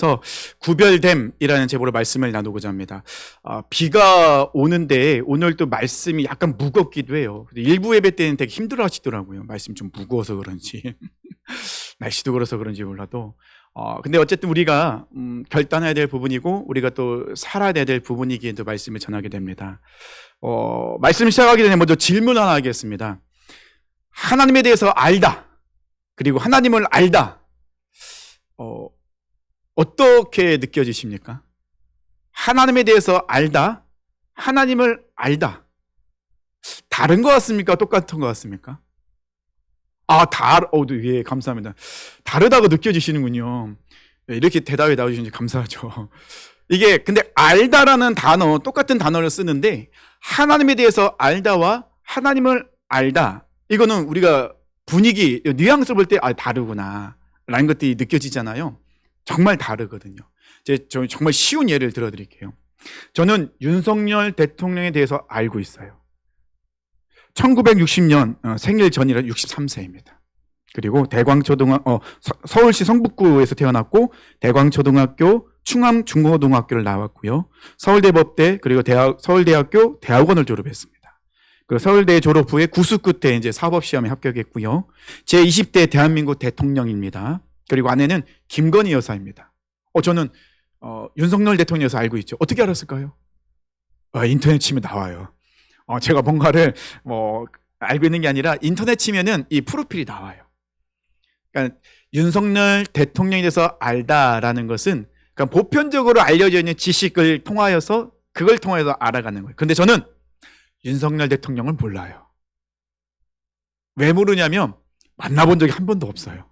그래서 구별됨이라는 제목으로 말씀을 나누고자 합니다. 비가 오는데 오늘 또 말씀이 약간 무겁기도 해요. 일부 예배 때는 되게 힘들어 하시더라고요. 말씀이 좀 무거워서 그런지 날씨도 그래서 그런지 몰라도 근데 어쨌든 우리가 결단해야 될 부분이고 우리가 또 살아야 될 부분이기에 또 말씀을 전하게 됩니다. 말씀 시작하기 전에 먼저 질문 하나 하겠습니다. 하나님에 대해서 알다 그리고 하나님을 알다 어떻게 느껴지십니까? 하나님에 대해서 알다, 하나님을 알다. 다른 것 같습니까? 똑같은 것 같습니까? 예, 감사합니다. 다르다고 느껴지시는군요. 이렇게 대답이 나와주시니 감사하죠. 이게, 근데 알다라는 단어, 똑같은 단어를 쓰는데, 하나님에 대해서 알다와 하나님을 알다. 이거는 우리가 분위기, 뉘앙스 볼 때, 다르구나. 라는 것들이 느껴지잖아요. 정말 다르거든요. 저 정말 쉬운 예를 들어드릴게요. 저는 윤석열 대통령에 대해서 알고 있어요. 1960년 생일 전이라 63세입니다. 그리고 서울시 성북구에서 태어났고 대광초등학교, 충암중고등학교를 나왔고요. 서울대법대 그리고 서울대학교 대학원을 졸업했습니다. 그 서울대 졸업 후에 구수 끝에 이제 사법시험에 합격했고요. 제 20대 대한민국 대통령입니다. 그리고 아내는 김건희 여사입니다. 저는 윤석열 대통령 여사 알고 있죠. 어떻게 알았을까요? 인터넷 치면 나와요. 제가 뭔가를 알고 있는 게 아니라 인터넷 치면은 이 프로필이 나와요. 그러니까 윤석열 대통령에 대해서 알다라는 것은 그러니까 보편적으로 알려져 있는 지식을 통하여서 그걸 통해서 알아가는 거예요. 근데 저는 윤석열 대통령을 몰라요. 왜 모르냐면 만나본 적이 한 번도 없어요.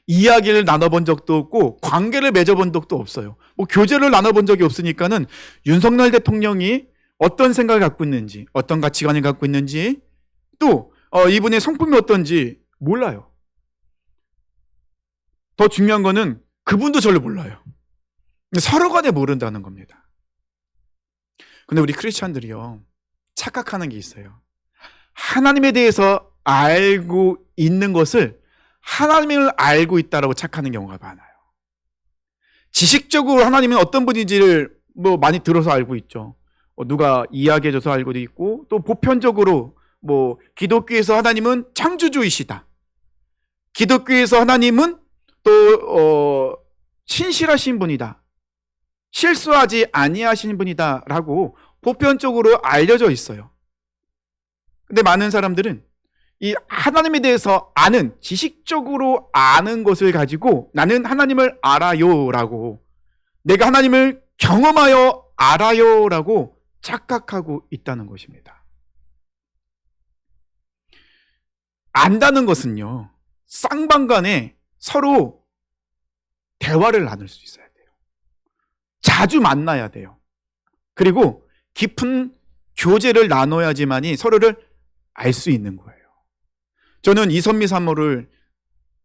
이야기를 나눠본 적도 없고 관계를 맺어본 적도 없어요. 교제를 나눠본 적이 없으니까는 윤석열 대통령이 어떤 생각을 갖고 있는지, 어떤 가치관을 갖고 있는지, 또 이분의 성품이 어떤지 몰라요. 더 중요한 거는 그분도 저를 몰라요. 서로 간에 모른다는 겁니다. 근데 우리 크리스찬들이요, 착각하는 게 있어요. 하나님에 대해서 알고 있는 것을 하나님을 알고 있다라고 착각하는 경우가 많아요. 지식적으로 하나님은 어떤 분인지를 많이 들어서 알고 있죠. 누가 이야기해줘서 알고도 있고, 또 보편적으로 기독교에서 하나님은 창조주이시다. 기독교에서 하나님은 또 신실하신 분이다. 실수하지 아니하신 분이다라고 보편적으로 알려져 있어요. 근데 많은 사람들은 이 하나님에 대해서 아는, 지식적으로 아는 것을 가지고 나는 하나님을 알아요라고, 내가 하나님을 경험하여 알아요라고 착각하고 있다는 것입니다. 안다는 것은요, 쌍방간에 서로 대화를 나눌 수 있어야 돼요. 자주 만나야 돼요. 그리고 깊은 교제를 나눠야지만이 서로를 알 수 있는 거예요. 저는 이선미 사모를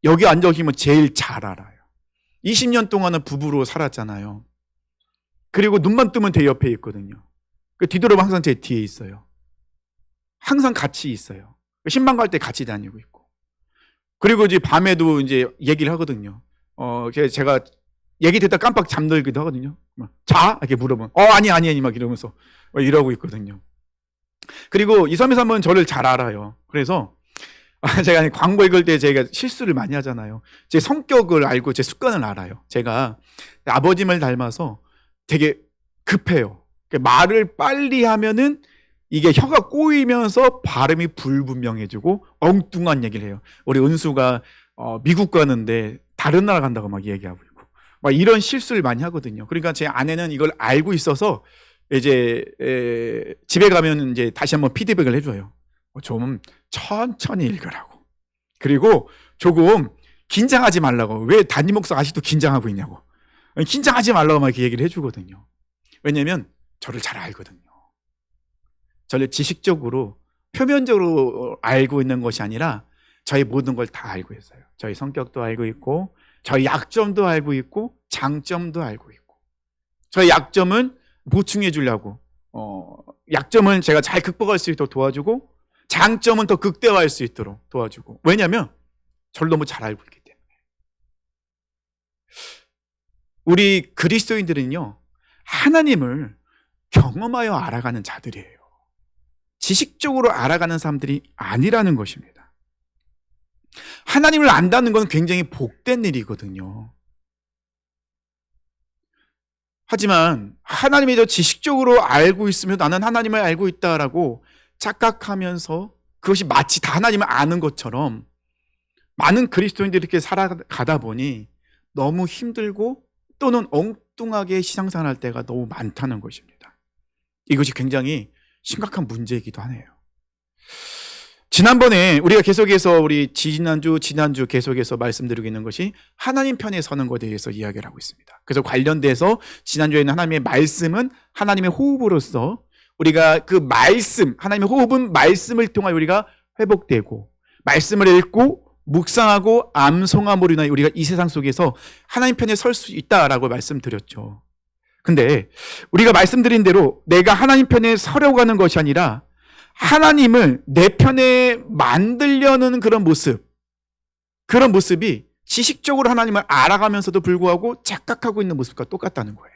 여기 앉아 계시면 제일 잘 알아요. 20년 동안은 부부로 살았잖아요. 그리고 눈만 뜨면 제 옆에 있거든요. 뒤돌아보면 항상 제 뒤에 있어요. 항상 같이 있어요. 신방 갈 때 같이 다니고 있고. 그리고 이제 밤에도 이제 얘기를 하거든요. 제가 얘기 듣다 깜빡 잠들기도 하거든요. 자? 이렇게 물어보면 아니 막 이러면서 이러고 있거든요. 그리고 이선미 사모는 저를 잘 알아요. 그래서 제가 광고 읽을 때 제가 실수를 많이 하잖아요. 제 성격을 알고 제 습관을 알아요. 제가 아버님을 닮아서 되게 급해요. 말을 빨리 하면은 이게 혀가 꼬이면서 발음이 불분명해지고 엉뚱한 얘기를 해요. 우리 은수가 미국 가는데 다른 나라 간다고 막 얘기하고 있고 막 이런 실수를 많이 하거든요. 그러니까 제 아내는 이걸 알고 있어서 이제 집에 가면 이제 다시 한번 피드백을 해줘요. 좀 천천히 읽으라고. 그리고 조금 긴장하지 말라고. 왜 담임 목사가 아직도 긴장하고 있냐고. 긴장하지 말라고 막 이렇게 얘기를 해주거든요. 왜냐면 저를 잘 알거든요. 저를 지식적으로 표면적으로 알고 있는 것이 아니라 저희 모든 걸 다 알고 있어요. 저희 성격도 알고 있고 저희 약점도 알고 있고 장점도 알고 있고 저희 약점은 보충해 주려고 약점은 제가 잘 극복할 수 있도록 도와주고 장점은 더 극대화할 수 있도록 도와주고. 왜냐하면 저를 너무 잘 알고 있기 때문에. 우리 그리스도인들은요, 하나님을 경험하여 알아가는 자들이에요. 지식적으로 알아가는 사람들이 아니라는 것입니다. 하나님을 안다는 건 굉장히 복된 일이거든요. 하지만 하나님이 더 지식적으로 알고 있으면 나는 하나님을 알고 있다라고 착각하면서 그것이 마치 다 하나님을 아는 것처럼 많은 그리스도인들이 이렇게 살아가다 보니 너무 힘들고 또는 엉뚱하게 신앙생활할 때가 너무 많다는 것입니다. 이것이 굉장히 심각한 문제이기도 하네요. 지난번에 우리가 계속해서 우리 지난주 계속해서 말씀드리고 있는 것이 하나님 편에 서는 것에 대해서 이야기를 하고 있습니다. 그래서 관련돼서 지난주에는 하나님의 말씀은 하나님의 호흡으로서 우리가 그 말씀, 하나님의 호흡은 말씀을 통하여 우리가 회복되고 말씀을 읽고 묵상하고 암송함으로 인하여 우리가 이 세상 속에서 하나님 편에 설 수 있다라고 말씀드렸죠. 근데 우리가 말씀드린 대로 내가 하나님 편에 서려고 하는 것이 아니라 하나님을 내 편에 만들려는 그런 모습이 지식적으로 하나님을 알아가면서도 불구하고 착각하고 있는 모습과 똑같다는 거예요.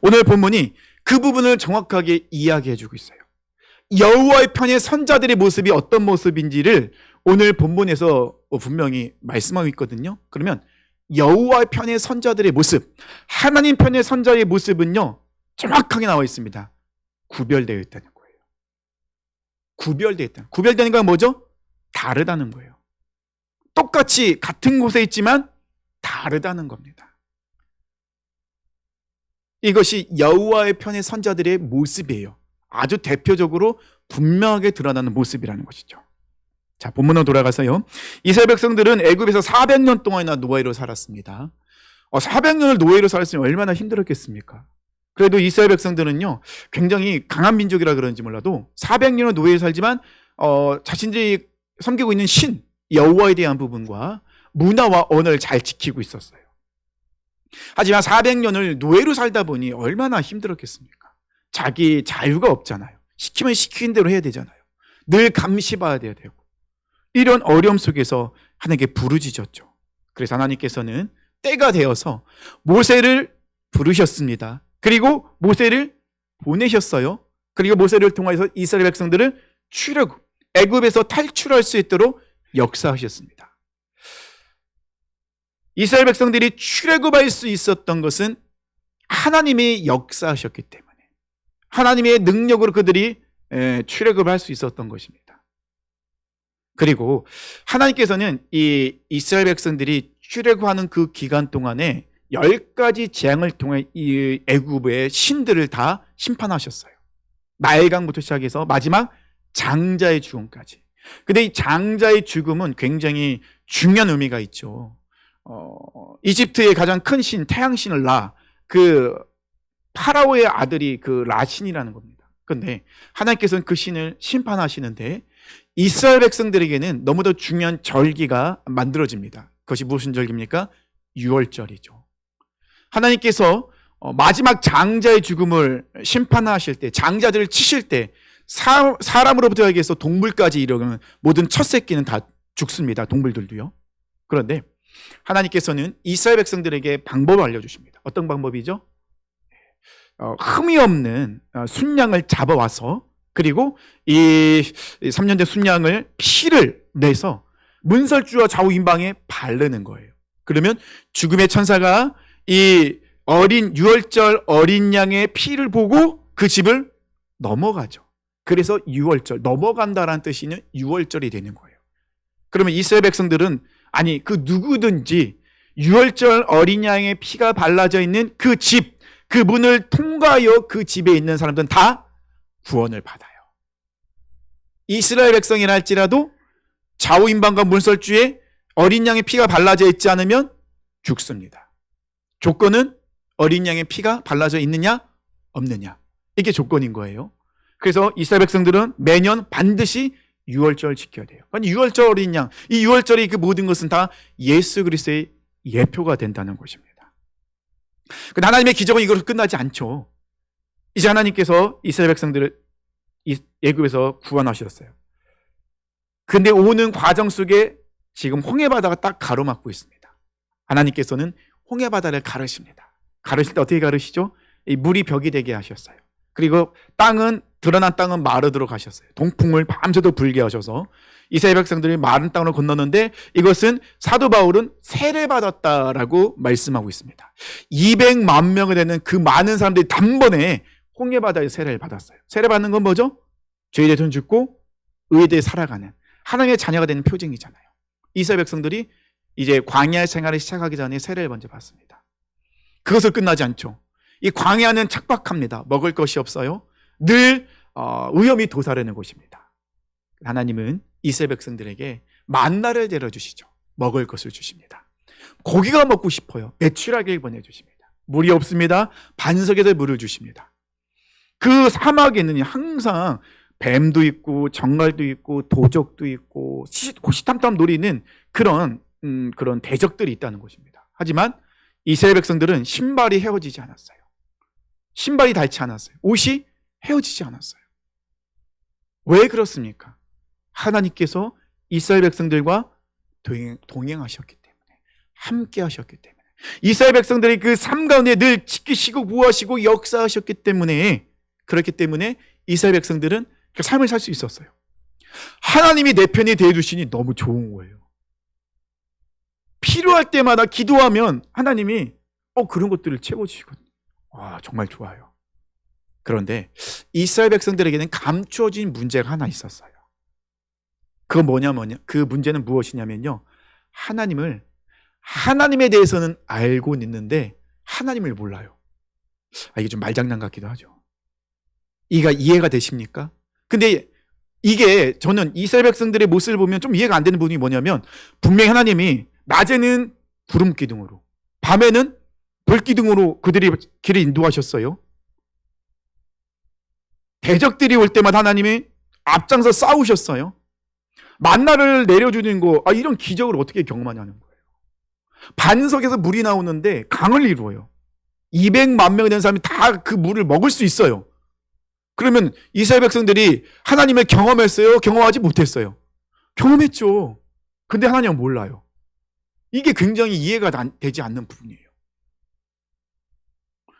오늘 본문이 그 부분을 정확하게 이야기해 주고 있어요. 여호와의 편의 선자들의 모습이 어떤 모습인지를 오늘 본문에서 분명히 말씀하고 있거든요. 그러면 여호와의 편의 선자들의 모습, 하나님 편의 선자의 모습은요, 정확하게 나와 있습니다. 구별되어 있다는 거예요. 구별되는 건 뭐죠? 다르다는 거예요. 똑같이 같은 곳에 있지만 다르다는 겁니다. 이것이 여호와의 편의 선자들의 모습이에요. 아주 대표적으로 분명하게 드러나는 모습이라는 것이죠. 자, 본문으로 돌아가서요. 이스라엘 백성들은 애굽에서 400년 동안이나 노예로 살았습니다. 400년을 노예로 살았으면 얼마나 힘들었겠습니까? 그래도 이스라엘 백성들은요, 굉장히 강한 민족이라 그런지 몰라도 400년을 노예로 살지만 자신들이 섬기고 있는 신 여호와에 대한 부분과 문화와 언어를 잘 지키고 있었어요. 하지만 400년을 노예로 살다 보니 얼마나 힘들었겠습니까? 자기 자유가 없잖아요. 시키면 시킨 대로 해야 되잖아요. 늘 감시받아야 되고. 이런 어려움 속에서 하나님께 부르짖었죠. 그래서 하나님께서는 때가 되어서 모세를 부르셨습니다. 그리고 모세를 보내셨어요. 그리고 모세를 통해서 이스라엘 백성들을 애굽에서 탈출할 수 있도록 역사하셨습니다. 이스라엘 백성들이 출애굽할 수 있었던 것은 하나님이 역사하셨기 때문에, 하나님의 능력으로 그들이 출애굽할 수 있었던 것입니다. 그리고 하나님께서는 이 이스라엘 백성들이 출애굽하는 그 기간 동안에 10가지 재앙을 통해 이 애굽의 신들을 다 심판하셨어요. 나일강부터 시작해서 마지막 장자의 죽음까지. 근데 이 장자의 죽음은 굉장히 중요한 의미가 있죠. 이집트의 가장 큰 신, 태양신을 그 파라오의 아들이 그 라신이라는 겁니다. 그런데 하나님께서는 그 신을 심판하시는데 이스라엘 백성들에게는 너무도 중요한 절기가 만들어집니다. 그것이 무슨 절기입니까? 유월절이죠. 하나님께서 마지막 장자의 죽음을 심판하실 때, 장자들을 치실 때 사람으로부터 해서 동물까지 이르는 모든 첫 새끼는 다 죽습니다. 동물들도요. 그런데 하나님께서는 이스라엘 백성들에게 방법을 알려주십니다. 어떤 방법이죠? 흠이 없는 순양을 잡아와서 그리고 이 3년째 순양을 피를 내서 문설주와 좌우임방에 바르는 거예요. 그러면 죽음의 천사가 이 어린 유월절 어린 양의 피를 보고 그 집을 넘어가죠. 그래서 유월절, 넘어간다라는 뜻이 있는 유월절이 되는 거예요. 그러면 이스라엘 백성들은 아니 그 누구든지 유월절 어린 양의 피가 발라져 있는 그 집, 그 문을 통과하여 그 집에 있는 사람들은 다 구원을 받아요. 이스라엘 백성이라 할지라도 좌우임방과 문설주에 어린 양의 피가 발라져 있지 않으면 죽습니다. 조건은 어린 양의 피가 발라져 있느냐 없느냐, 이게 조건인 거예요. 그래서 이스라엘 백성들은 매년 반드시 유월절 지켜야 돼요. 아니 유월절 어린 양, 이 유월절의 그 모든 것은 다 예수 그리스도의 예표가 된다는 것입니다. 근데 하나님의 기적은 이것으로 끝나지 않죠. 이제 하나님께서 이스라엘 백성들을 애굽에서 구원하셨어요. 근데 오는 과정 속에 지금 홍해 바다가 딱 가로막고 있습니다. 하나님께서는 홍해 바다를 가르십니다. 가르실 때 어떻게 가르시죠? 이 물이 벽이 되게 하셨어요. 그리고 드러난 땅은 마르도록 하셨어요. 동풍을 밤새도 불게 하셔서 이스라엘 백성들이 마른 땅으로 건넜는데, 이것은 사도 바울은 세례받았다라고 말씀하고 있습니다. 200만 명이 되는 그 많은 사람들이 단번에 홍해 바다에 세례를 받았어요. 세례받는 건 뭐죠? 죄에 대해서 죽고 의에 대해 살아가는 하나님의 자녀가 되는 표징이잖아요. 이스라엘 백성들이 이제 광야 생활을 시작하기 전에 세례를 먼저 받습니다. 그것을 끝나지 않죠. 이 광야는 척박합니다. 먹을 것이 없어요. 늘 위험이 도사르는 곳입니다. 하나님은 이스라엘 백성들에게 만나를 내려주시죠. 먹을 것을 주십니다. 고기가 먹고 싶어요. 메추라기를 보내주십니다. 물이 없습니다. 반석에서 물을 주십니다. 그 사막에는 항상 뱀도 있고 정갈도 있고 도적도 있고 호시탐탐 노리는 그런 대적들이 있다는 것입니다. 하지만 이스라엘 백성들은 신발이 헤어지지 않았어요. 신발이 닳지 않았어요. 옷이 헤어지지 않았어요. 왜 그렇습니까? 하나님께서 이스라엘 백성들과 동행하셨기 때문에, 함께 하셨기 때문에, 이스라엘 백성들이 그 삶 가운데 늘 지키시고 구하시고 역사하셨기 때문에, 그렇기 때문에 이스라엘 백성들은 그 삶을 살 수 있었어요. 하나님이 내 편이 되어주시니 너무 좋은 거예요. 필요할 때마다 기도하면 하나님이 그런 것들을 채워주시거든요. 와, 정말 좋아요. 그런데 이스라엘 백성들에게는 감추어진 문제가 하나 있었어요. 그건 그 문제는 무엇이냐면요, 하나님에 대해서는 알고 있는데 하나님을 몰라요. 이게 좀 말장난 같기도 하죠. 이해가 되십니까? 근데 이게 저는 이스라엘 백성들의 모습을 보면 좀 이해가 안 되는 부분이 뭐냐면, 분명히 하나님이 낮에는 구름 기둥으로, 밤에는 불 기둥으로 그들이 길을 인도하셨어요. 대적들이 올 때마다 하나님이 앞장서 싸우셨어요. 만나를 내려주는 거, 이런 기적을 어떻게 경험하냐는 거예요. 반석에서 물이 나오는데 강을 이루어요. 200만 명이 된 사람이 다 그 물을 먹을 수 있어요. 그러면 이스라엘 백성들이 하나님을 경험했어요? 경험하지 못했어요? 경험했죠. 근데 하나님은 몰라요. 이게 굉장히 이해가 되지 않는 부분이에요.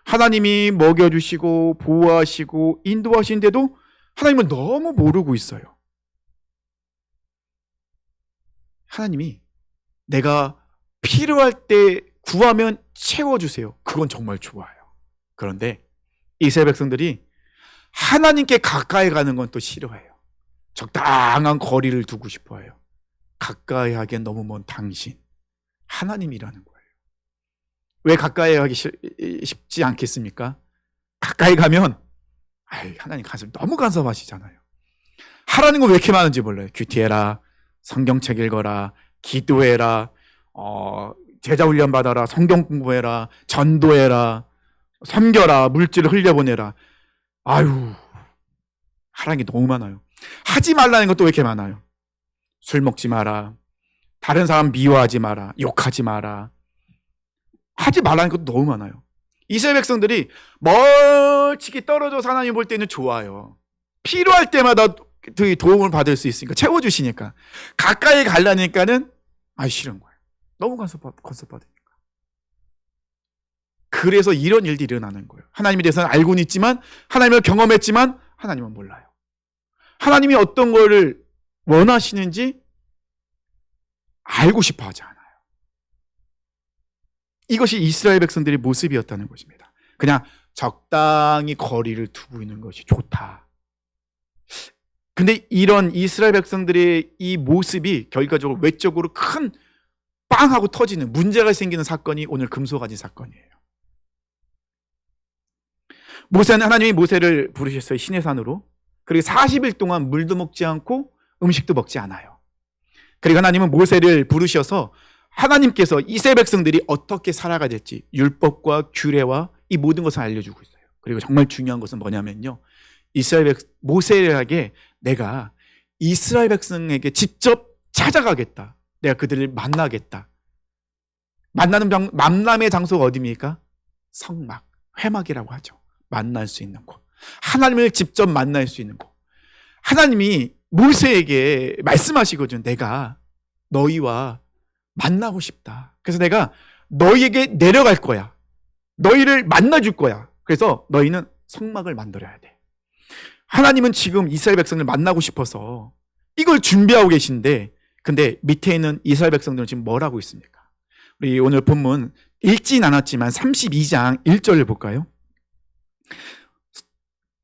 하나님이 먹여주시고 보호하시고 인도하시는데도 하나님은 너무 모르고 있어요. 하나님이 내가 필요할 때 구하면 채워주세요. 그건 정말 좋아요. 그런데 이스라엘 백성들이 하나님께 가까이 가는 건 또 싫어해요. 적당한 거리를 두고 싶어해요. 가까이 하기엔 너무 먼 당신, 하나님이라는 거예요. 왜 가까이 하기 쉽지 않겠습니까? 가까이 가면 하나님 가슴 너무 간섭하시잖아요. 하라는 건 왜 이렇게 많은지 몰라요. 큐티해라, 성경책 읽어라, 기도해라, 제자 훈련 받아라, 성경 공부해라, 전도해라, 섬겨라, 물질을 흘려보내라. 하라는 게 너무 많아요. 하지 말라는 것도 왜 이렇게 많아요? 술 먹지 마라, 다른 사람 미워하지 마라, 욕하지 마라. 하지 말라는 것도 너무 많아요. 이스라엘 백성들이 멀찍이 떨어져서 하나님 볼 때는 좋아요. 필요할 때마다 도움을 받을 수 있으니까, 채워주시니까. 가까이 가려니까는 싫은 거예요. 너무 간섭받으니까. 그래서 이런 일들이 일어나는 거예요. 하나님에 대해서는 알고는 있지만, 하나님을 경험했지만 하나님은 몰라요. 하나님이 어떤 거를 원하시는지 알고 싶어 하지 않아요. 이것이 이스라엘 백성들의 모습이었다는 것입니다. 그냥 적당히 거리를 두고 있는 것이 좋다. 근데 이런 이스라엘 백성들의 이 모습이 결과적으로 외적으로 큰 빵하고 터지는, 문제가 생기는 사건이 오늘 금소가지 사건이에요. 하나님이 모세를 부르셨어요. 시내산으로. 그리고 40일 동안 물도 먹지 않고 음식도 먹지 않아요. 그리고 하나님은 모세를 부르셔서 하나님께서 이스라엘 백성들이 어떻게 살아가야 될지 율법과 규례와 이 모든 것을 알려주고 있어요. 그리고 정말 중요한 것은 뭐냐면요, 모세에게 내가 이스라엘 백성에게 직접 찾아가겠다. 내가 그들을 만나겠다. 만남의 장소가 어디입니까? 성막, 회막이라고 하죠. 만날 수 있는 곳. 하나님을 직접 만날 수 있는 곳. 하나님이 모세에게 말씀하시거든요. 내가 너희와 만나고 싶다. 그래서 내가 너희에게 내려갈 거야. 너희를 만나줄 거야. 그래서 너희는 성막을 만들어야 돼. 하나님은 지금 이스라엘 백성을 만나고 싶어서 이걸 준비하고 계신데, 근데 밑에 있는 이스라엘 백성들은 지금 뭘 하고 있습니까? 우리 오늘 본문 읽진 않았지만 32장 1절을 볼까요?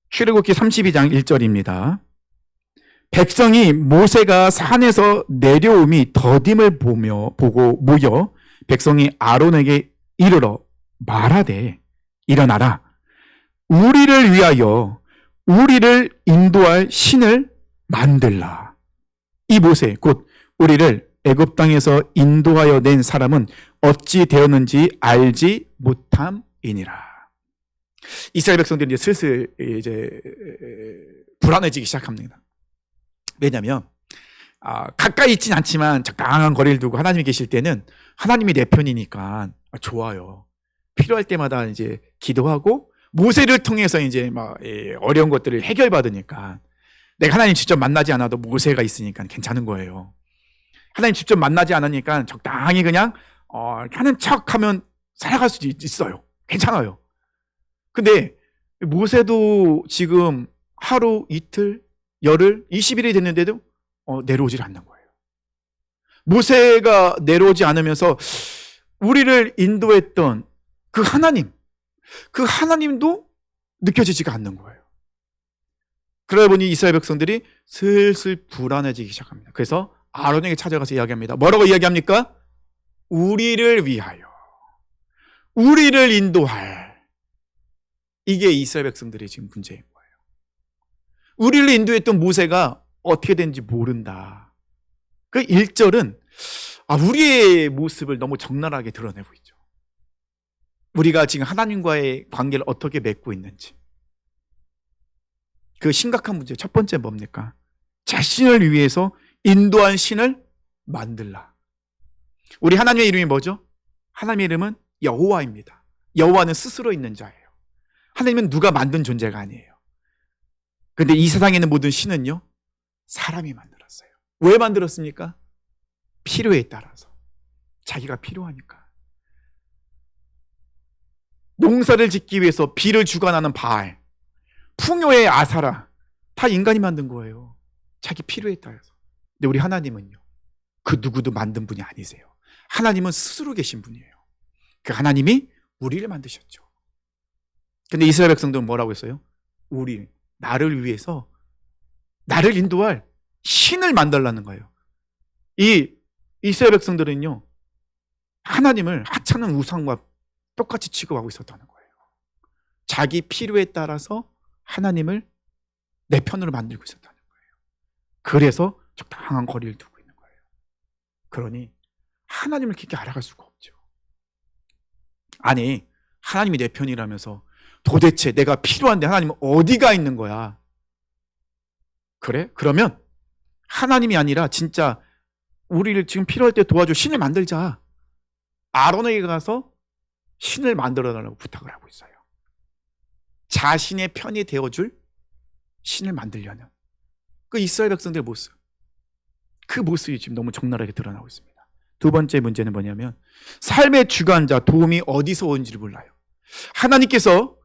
출애굽기 32장 1절입니다. 백성이 모세가 산에서 내려옴이 더딤을 보고 모여 백성이 아론에게 이르러 말하되, 일어나라, 우리를 위하여 우리를 인도할 신을 만들라. 이 모세 곧 우리를 애굽 땅에서 인도하여 낸 사람은 어찌 되었는지 알지 못함이니라. 이스라엘 백성들이 이제 슬슬 이제 불안해지기 시작합니다. 왜냐하면 가까이 있진 않지만 적당한 거리를 두고 하나님이 계실 때는 하나님이 내 편이니까 좋아요. 필요할 때마다 이제 기도하고 모세를 통해서 이제 막 어려운 것들을 해결받으니까 내가 하나님 직접 만나지 않아도 모세가 있으니까 괜찮은 거예요. 하나님 직접 만나지 않으니까 적당히 그냥 하는 척하면 살아갈 수 있어요. 괜찮아요. 근데 모세도 지금 하루, 이틀, 열흘, 20일이 됐는데도 내려오질 않는 거예요. 모세가 내려오지 않으면서 우리를 인도했던 그 하나님도 느껴지지가 않는 거예요. 그러다 보니 이스라엘 백성들이 슬슬 불안해지기 시작합니다. 그래서 아론에게 찾아가서 이야기합니다. 뭐라고 이야기합니까? 우리를 위하여, 우리를 인도할. 이게 이스라엘 백성들의 지금 문제인 거예요. 우리를 인도했던 모세가 어떻게 된지 모른다. 그 1절은 우리의 모습을 너무 적나라하게 드러내고 있죠. 우리가 지금 하나님과의 관계를 어떻게 맺고 있는지. 그 심각한 문제 첫 번째 뭡니까? 자신을 위해서 인도한 신을 만들라. 우리 하나님의 이름이 뭐죠? 하나님의 이름은 여호와입니다. 여호와는 스스로 있는 자예요. 하나님은 누가 만든 존재가 아니에요. 그런데 이 세상에 있는 모든 신은요, 사람이 만들었어요. 왜 만들었습니까? 필요에 따라서. 자기가 필요하니까. 농사를 짓기 위해서 비를 주관하는 바알, 풍요의 아사라, 다 인간이 만든 거예요. 자기 필요에 따라서. 근데 우리 하나님은요, 그 누구도 만든 분이 아니세요. 하나님은 스스로 계신 분이에요. 그 하나님이 우리를 만드셨죠. 근데 이스라엘 백성들은 뭐라고 했어요? 나를 위해서 나를 인도할 신을 만들라는 거예요. 이 이스라엘 백성들은요, 하나님을 하찮은 우상과 똑같이 취급하고 있었다는 거예요. 자기 필요에 따라서 하나님을 내 편으로 만들고 있었다는 거예요. 그래서 적당한 거리를 두고 있는 거예요. 그러니 하나님을 깊게 알아갈 수가 없죠. 아니, 하나님이 내 편이라면서 도대체 내가 필요한데 하나님은 어디가 있는 거야? 그래? 그러면 하나님이 아니라 진짜 우리를 지금 필요할 때 도와줄 신을 만들자. 아론에게 가서 신을 만들어 달라고 부탁을 하고 있어요. 자신의 편이 되어줄 신을 만들려는 그 이스라엘 백성들의 모습, 그 모습이 지금 너무 적나라하게 드러나고 있습니다. 두 번째 문제는 뭐냐면 삶의 주관자, 도움이 어디서 오는지를 몰라요. 하나님께서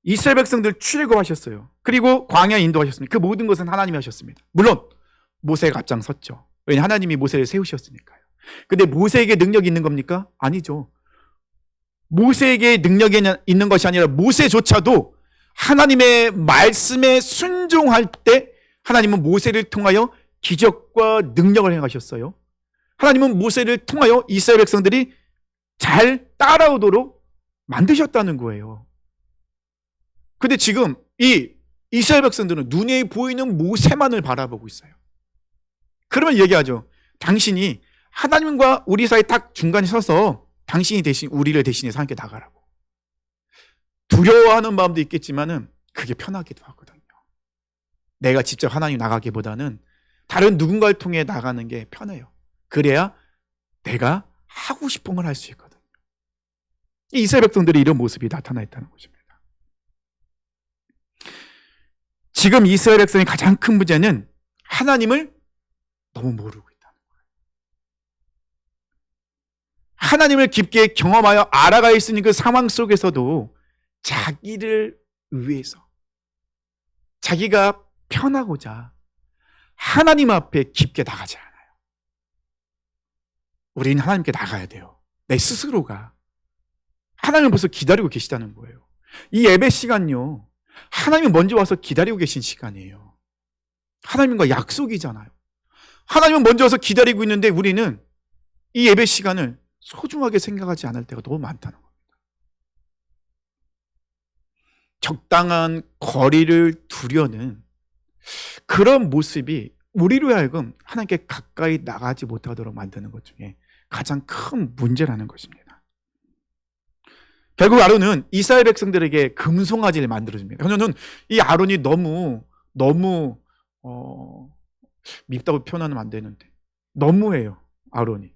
이스라엘 백성들 출애굽하셨어요. 그리고 광야 인도하셨습니다. 그 모든 것은 하나님이 하셨습니다. 물론 모세가 앞장섰죠. 왜냐하면 하나님이 모세를 세우셨으니까요. 근데 모세에게 능력이 있는 겁니까? 아니죠. 모세에게 능력이 있는 것이 아니라 모세조차도 하나님의 말씀에 순종할 때 하나님은 모세를 통하여 기적과 능력을 행하셨어요. 하나님은 모세를 통하여 이스라엘 백성들이 잘 따라오도록 만드셨다는 거예요. 근데 지금 이 이스라엘 백성들은 눈에 보이는 모세만을 바라보고 있어요. 그러면 얘기하죠. 당신이 하나님과 우리 사이 딱 중간에 서서 당신이 대신 우리를 대신해서 함께 나가라고. 두려워하는 마음도 있겠지만은 그게 편하기도 하거든요. 내가 직접 하나님 나가기보다는 다른 누군가를 통해 나가는 게 편해요. 그래야 내가 하고 싶은 걸 할 수 있거든요. 이스라엘 백성들이 이런 모습이 나타나 있다는 것입니다. 지금 이스라엘 백성의 가장 큰 문제는 하나님을 너무 모르고 있다는 거예요. 하나님을 깊게 경험하여 알아갈 수 있는 그 상황 속에서도 자기를 위해서, 자기가 편하고자 하나님 앞에 깊게 나가지 않아요. 우리는 하나님께 나가야 돼요. 내 스스로가. 하나님을 벌써 기다리고 계시다는 거예요. 이 예배 시간요, 하나님이 먼저 와서 기다리고 계신 시간이에요. 하나님과 약속이잖아요. 하나님은 먼저 와서 기다리고 있는데 우리는 이 예배 시간을 소중하게 생각하지 않을 때가 너무 많다는 겁니다. 적당한 거리를 두려는 그런 모습이 우리로 하여금 하나님께 가까이 나가지 못하도록 만드는 것 중에 가장 큰 문제라는 것입니다. 결국 아론은 이스라엘 백성들에게 금송아지를 만들어줍니다. 왜냐하면 이 아론이 너무 밉다고 표현하면 안 되는데 너무해요, 아론이.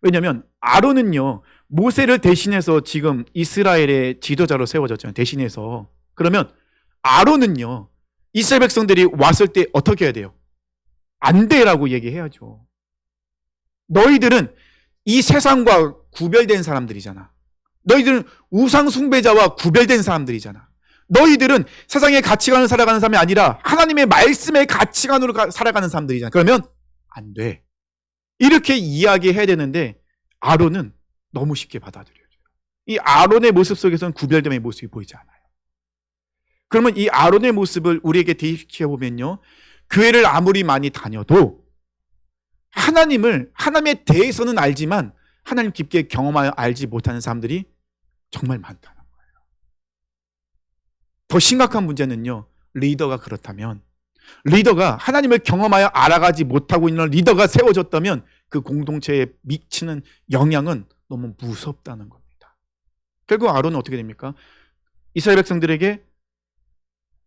왜냐하면 아론은요, 모세를 대신해서 지금 이스라엘의 지도자로 세워졌잖아요. 대신해서. 그러면 아론은요, 이스라엘 백성들이 왔을 때 어떻게 해야 돼요? 안 돼라고 얘기해야죠. 너희들은 이 세상과 구별된 사람들이잖아. 너희들은 우상 숭배자와 구별된 사람들이잖아. 너희들은 세상의 가치관을 살아가는 사람이 아니라 하나님의 말씀의 가치관으로 살아가는 사람들이잖아. 그러면 안 돼. 이렇게 이야기해야 되는데 아론은 너무 쉽게 받아들여져요. 이 아론의 모습 속에서는 구별됨의 모습이 보이지 않아요. 그러면 이 아론의 모습을 우리에게 대입시켜 보면요, 교회를 아무리 많이 다녀도 하나님에 대해서는 알지만 하나님 깊게 경험하여 알지 못하는 사람들이 정말 많다는 거예요. 더 심각한 문제는요, 리더가 그렇다면, 리더가 하나님을 경험하여 알아가지 못하고 있는 리더가 세워졌다면 그 공동체에 미치는 영향은 너무 무섭다는 겁니다. 결국 아론은 어떻게 됩니까? 이스라엘 백성들에게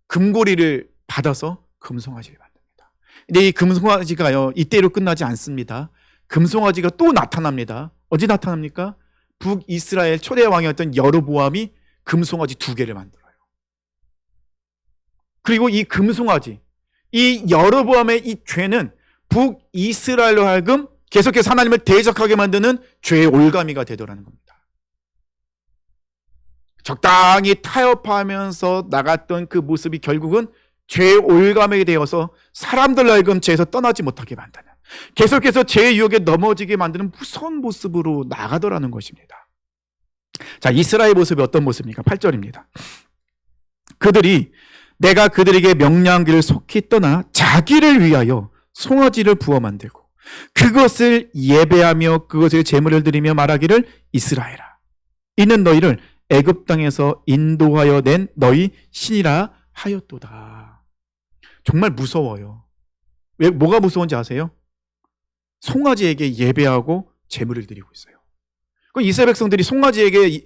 금고리를 받아서 금송아지를 만듭니다. 근데 이 금송아지가요, 이때로 끝나지 않습니다. 금송아지가 또 나타납니다. 어디 나타납니까? 북이스라엘 초대 왕이었던 여로보암이 금송아지 2개를 만들어요. 그리고 이 금송아지, 이 여로보암의 이 죄는 북이스라엘로 하여금 계속해서 하나님을 대적하게 만드는 죄의 올가미가 되더라는 겁니다. 적당히 타협하면서 나갔던 그 모습이 결국은 죄의 올가미가 되어서 사람들로 하여금 죄에서 떠나지 못하게 만드는, 계속해서 죄의 유혹에 넘어지게 만드는 무서운 모습으로 나가더라는 것입니다. 자, 이스라엘 모습이 어떤 모습입니까? 8절입니다. 그들이 내가 그들에게 명령한 길을 속히 떠나 자기를 위하여 송아지를 부어 만들고 그것을 예배하며 그것에 제물을 드리며 말하기를 이스라엘아, 이는 너희를 애굽 땅에서 인도하여 낸 너희 신이라 하였도다. 정말 무서워요. 왜, 뭐가 무서운지 아세요? 송아지에게 예배하고 제물을 드리고 있어요. 그럼 이스라엘 백성들이 송아지에게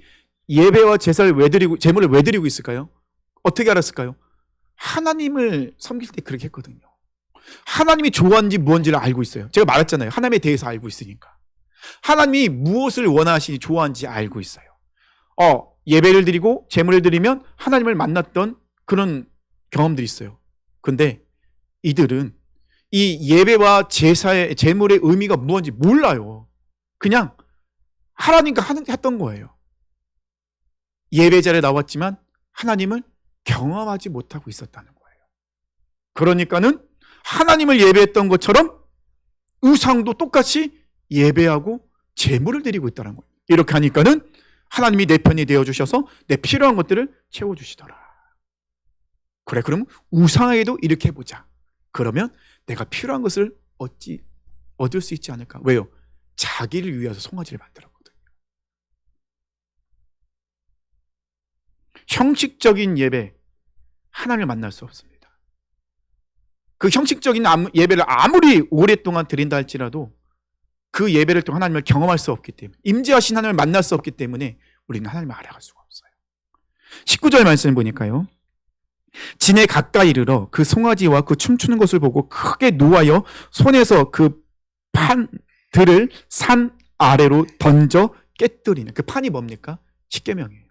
예배와 제사를 왜 드리고, 제물을 왜 드리고 있을까요? 어떻게 알았을까요? 하나님을 섬길 때 그렇게 했거든요. 하나님이 좋아하는지 무엇인지를 알고 있어요. 제가 말했잖아요. 하나님에 대해서 알고 있으니까. 하나님이 무엇을 원하시니 좋아하는지 알고 있어요. 예배를 드리고 제물을 드리면 하나님을 만났던 그런 경험들이 있어요. 근데 이들은 이 예배와 제사의 제물의 의미가 무엇인지 몰라요. 그냥 하나님과 했던 거예요. 예배 자리에 나왔지만 하나님을 경험하지 못하고 있었다는 거예요. 그러니까는 하나님을 예배했던 것처럼 우상도 똑같이 예배하고 제물을 드리고 있다는 거예요. 이렇게 하니까는 하나님이 내 편이 되어주셔서 내 필요한 것들을 채워주시더라. 그래, 그럼 우상에도 이렇게 해보자. 그러면 내가 필요한 것을 얻을 수 있지 않을까? 왜요? 자기를 위해서 송아지를 만들었거든요. 형식적인 예배, 하나님을 만날 수 없습니다. 그 형식적인 예배를 아무리 오랫동안 드린다 할지라도 그 예배를 통해 하나님을 경험할 수 없기 때문에, 임재하신 하나님을 만날 수 없기 때문에 우리는 하나님을 알아갈 수가 없어요. 19절 말씀 보니까요, 진에 가까이 이르러 그 송아지와 그 춤추는 것을 보고 크게 노하여 손에서 그 판들을 산 아래로 던져 깨뜨리는, 그 판이 뭡니까? 십계명이에요.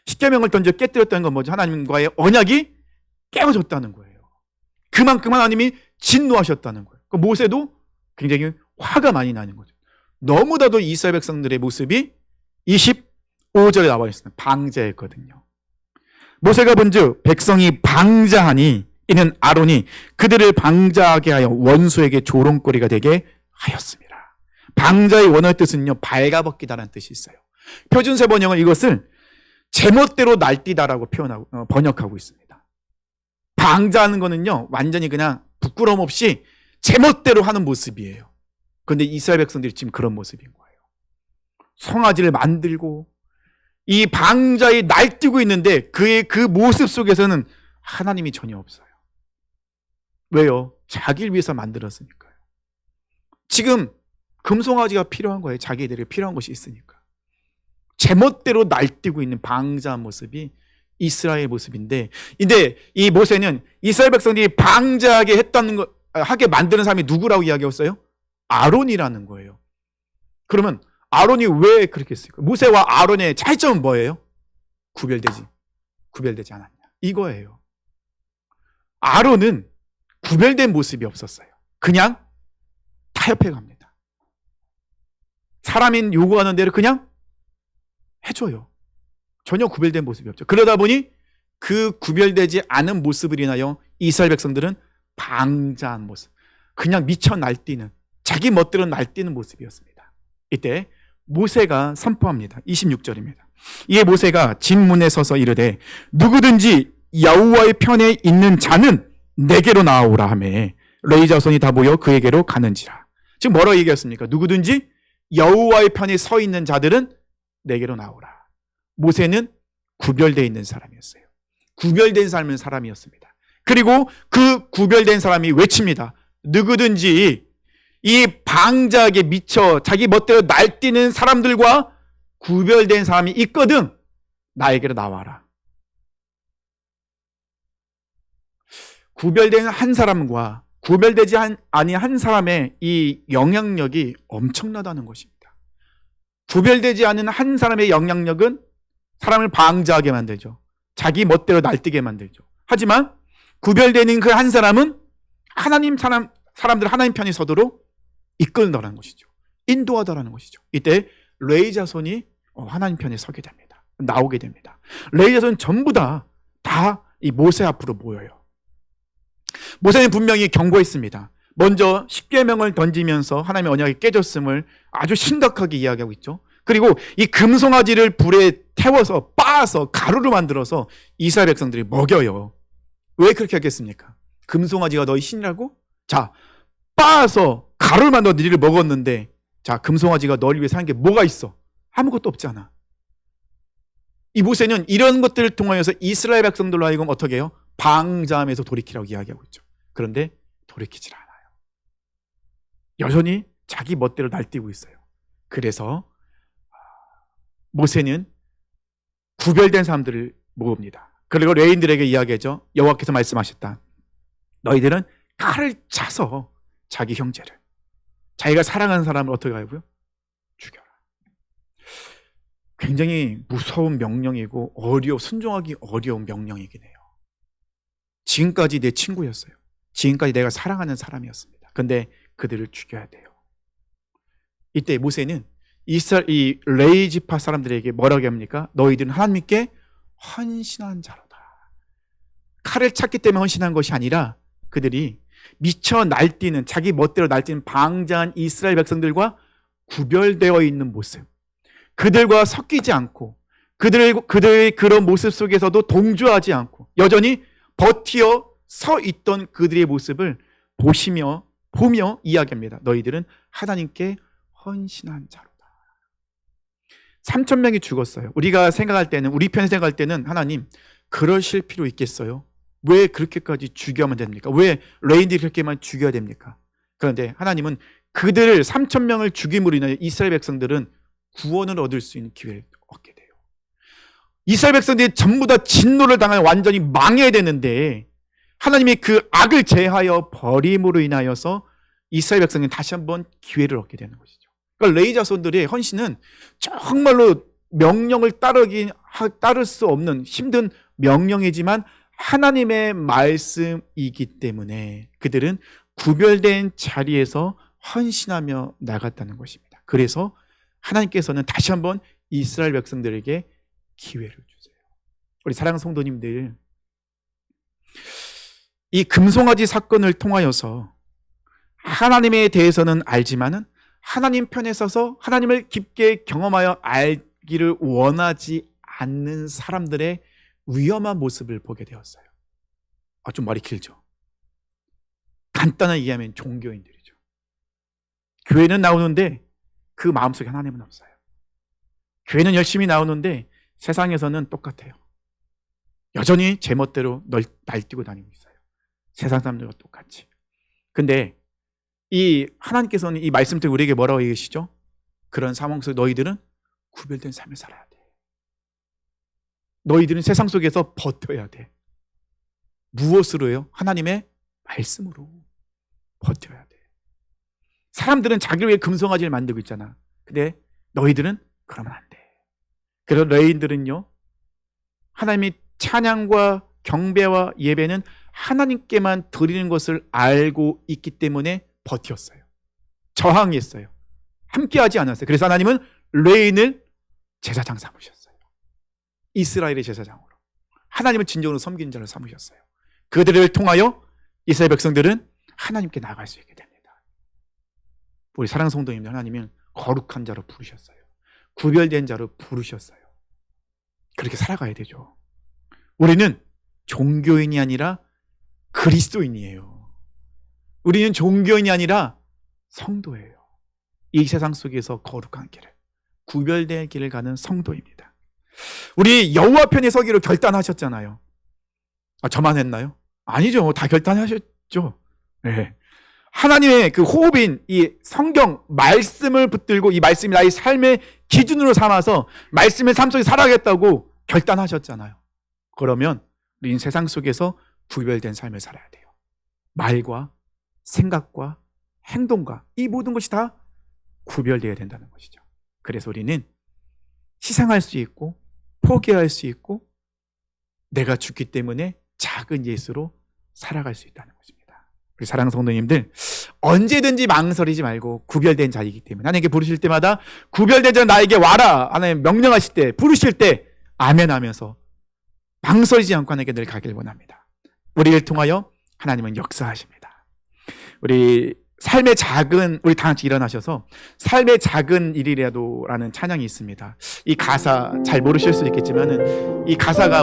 십계명을 던져 깨뜨렸다는 건 뭐죠? 하나님과의 언약이 깨어졌다는 거예요. 그만큼 하나님이 진노하셨다는 거예요. 모세도 굉장히 화가 많이 나는 거죠. 너무나도 이스라엘 백성들의 모습이 25절에 나와 있습니다. 방자했거든요. 모세가 본즉 백성이 방자하니 이는 아론이 그들을 방자하게 하여 원수에게 조롱거리가 되게 하였습니다. 방자의 원어의 뜻은요, 발가벗기다라는 뜻이 있어요. 표준세 번역은 이것을 제멋대로 날뛰다라고 번역하고 있습니다. 방자하는 거는요, 완전히 그냥 부끄러움 없이 제멋대로 하는 모습이에요. 그런데 이스라엘 백성들이 지금 그런 모습인 거예요. 송아지를 만들고 이 방자에 날뛰고 있는데 그의 그 모습 속에서는 하나님이 전혀 없어요. 왜요? 자기를 위해서 만들었으니까요. 지금 금송아지가 필요한 거예요. 자기들이 필요한 것이 있으니까. 제멋대로 날뛰고 있는 방자한 모습이 이스라엘의 모습인데, 근데 이 모세는 이스라엘 백성들이 방자하게 하게 만드는 사람이 누구라고 이야기했어요? 아론이라는 거예요. 그러면 아론이 왜 그렇게 했을까요? 모세와 아론의 차이점은 뭐예요? 구별되지 않았냐, 이거예요. 아론은 구별된 모습이 없었어요. 그냥 타협해 갑니다. 사람인 요구하는 대로 그냥 해줘요. 전혀 구별된 모습이 없죠. 그러다 보니 그 구별되지 않은 모습을 인하여 이스라엘 백성들은 방자한 모습, 그냥 미쳐 날뛰는, 자기 멋대로 날뛰는 모습이었습니다. 이때 모세가 선포합니다. 26절입니다. 이에 모세가 진문에 서서 이르되 누구든지 여호와의 편에 있는 자는 내게로 나아오라 하며 레위 자손이 다 모여 그에게로 가는지라. 지금 뭐라고 얘기했습니까? 누구든지 여호와의 편에 서 있는 자들은 내게로 나오라. 모세는 구별되어 있는 사람이었어요. 구별된 삶은 사람이었습니다. 그리고 그 구별된 사람이 외칩니다. 누구든지 이 방자하게 미쳐 자기 멋대로 날뛰는 사람들과 구별된 사람이 있거든 나에게로 나와라. 구별된 한 사람과 구별되지 아니한 사람의 이 영향력이 엄청나다는 것입니다. 구별되지 않은 한 사람의 영향력은 사람을 방자하게 만들죠. 자기 멋대로 날뛰게 만들죠. 하지만 구별되는 그 한 사람은 사람들 하나님 편에 서도록 이끌더라는 것이죠. 인도하더라는 것이죠. 이때 레위 자손이 하나님 편에 서게 됩니다. 나오게 됩니다. 레위 자손은 전부 다 이 모세 앞으로 모여요. 모세는 분명히 경고했습니다. 먼저 십계명을 던지면서 하나님의 언약이 깨졌음을 아주 심각하게 이야기하고 있죠. 그리고 이 금송아지를 불에 태워서 빻아서 가루로 만들어서 이스라엘 백성들이 먹여요. 왜 그렇게 하겠습니까? 금송아지가 너희 신이라고? 자, 빻아서 가루를 만들어 너희를 먹었는데, 자, 금송아지가 너를 위해 사는 게 뭐가 있어? 아무것도 없잖아. 이 모세는 이런 것들을 통하여서 이스라엘 백성들로 하여금 어떻게 해요? 방자함에서 돌이키라고 이야기하고 있죠. 그런데 돌이키질 않아요. 여전히 자기 멋대로 날뛰고 있어요. 그래서 모세는 구별된 사람들을 모읍니다. 그리고 레위인들에게 이야기하죠. 여호와께서 말씀하셨다. 너희들은 칼을 차서 자기 형제를, 자기가 사랑하는 사람을 어떻게 하고요? 죽여라. 굉장히 무서운 명령이고 순종하기 어려운 명령이긴 해요. 지금까지 내 친구였어요. 지금까지 내가 사랑하는 사람이었습니다. 근데 그들을 죽여야 돼요. 이때 모세는 이 레위 지파 사람들에게 뭐라고 합니까? 너희들은 하나님께 헌신한 자로다. 칼을 찼기 때문에 헌신한 것이 아니라 그들이 미쳐 날뛰는, 자기 멋대로 날뛰는 방자한 이스라엘 백성들과 구별되어 있는 모습, 그들과 섞이지 않고 그들의 그런 모습 속에서도 동조하지 않고 여전히 버티어 서 있던 그들의 모습을 보며 이야기합니다. 너희들은 하나님께 헌신한 자로다. 3,000명이 죽었어요. 우리가 생각할 때는, 우리 편에 생각할 때는 하나님 그러실 필요 있겠어요? 왜 그렇게까지 죽여야만 됩니까? 왜 레인들이 그렇게만 죽여야 됩니까? 그런데 하나님은 그들을 3,000명을 죽임으로 인하여 이스라엘 백성들은 구원을 얻을 수 있는 기회를 얻게 돼요. 이스라엘 백성들이 전부 다 진노를 당하여 완전히 망해야 되는데 하나님이 그 악을 제하여 버림으로 인하여서 이스라엘 백성은 다시 한번 기회를 얻게 되는 것이죠. 그러니까 레위 자손들의 헌신은 정말로 명령을 따를 수 없는 힘든 명령이지만 하나님의 말씀이기 때문에 그들은 구별된 자리에서 헌신하며 나갔다는 것입니다. 그래서 하나님께서는 다시 한번 이스라엘 백성들에게 기회를 주세요. 우리 사랑하는 성도님들, 이 금송아지 사건을 통하여서 하나님에 대해서는 알지만은 하나님 편에 서서 하나님을 깊게 경험하여 알기를 원하지 않는 사람들의 위험한 모습을 보게 되었어요. 좀 말이 길죠. 간단하게 얘기하면 종교인들이죠. 교회는 나오는데 그 마음속에 하나님은 없어요. 교회는 열심히 나오는데 세상에서는 똑같아요. 여전히 제멋대로 날뛰고 다니고 있어요. 세상 사람들과 똑같이. 근데 이 하나님께서는 이 말씀 때문에 우리에게 뭐라고 얘기하시죠? 그런 상황 속에 너희들은 구별된 삶을 살아야 돼. 너희들은 세상 속에서 버텨야 돼. 무엇으로요? 하나님의 말씀으로 버텨야 돼. 사람들은 자기를 위해 금송아지를 만들고 있잖아. 근데 너희들은 그러면 안 돼. 그래서 너희들은요, 하나님의 찬양과 경배와 예배는 하나님께만 드리는 것을 알고 있기 때문에 버텼어요. 저항했어요. 함께하지 않았어요. 그래서 하나님은 레인을 제사장 삼으셨어요. 이스라엘의 제사장으로. 하나님을 진정으로 섬기는 자를 삼으셨어요. 그들을 통하여 이스라엘 백성들은 하나님께 나아갈 수 있게 됩니다. 우리 사랑하는 성도님들, 하나님은 거룩한 자로 부르셨어요. 구별된 자로 부르셨어요. 그렇게 살아가야 되죠. 우리는 종교인이 아니라 그리스도인이에요. 우리는 종교인이 아니라 성도예요. 이 세상 속에서 거룩한 길을, 구별된 길을 가는 성도입니다. 우리 여호와 편에 서기로 결단하셨잖아요. 저만 했나요? 아니죠. 다 결단하셨죠. 네. 하나님의 그 호흡인 이 성경 말씀을 붙들고 이 말씀이 나의 삶의 기준으로 삼아서 말씀의 삶 속에 살아가겠다고 결단하셨잖아요. 그러면 우리는 세상 속에서 구별된 삶을 살아야 돼요. 말과 생각과 행동과 이 모든 것이 다 구별되어야 된다는 것이죠. 그래서 우리는 희생할 수 있고 포기할 수 있고 내가 죽기 때문에 작은 예수로 살아갈 수 있다는 것입니다. 우리 사랑하는 성도님들, 언제든지 망설이지 말고 구별된 자이기 때문에 하나님께 부르실 때마다 구별된 자 나에게 와라 하나님 명령하실 때, 부르실 때 아멘 하면서 망설이지 않고 하나님께 늘 가길 원합니다. 우리를 통하여 하나님은 역사하십니다. 우리 삶의 작은, 우리 다 같이 일어나셔서 삶의 작은 일이라도라는 찬양이 있습니다. 이 가사 잘 모르실 수도 있겠지만은 이 가사가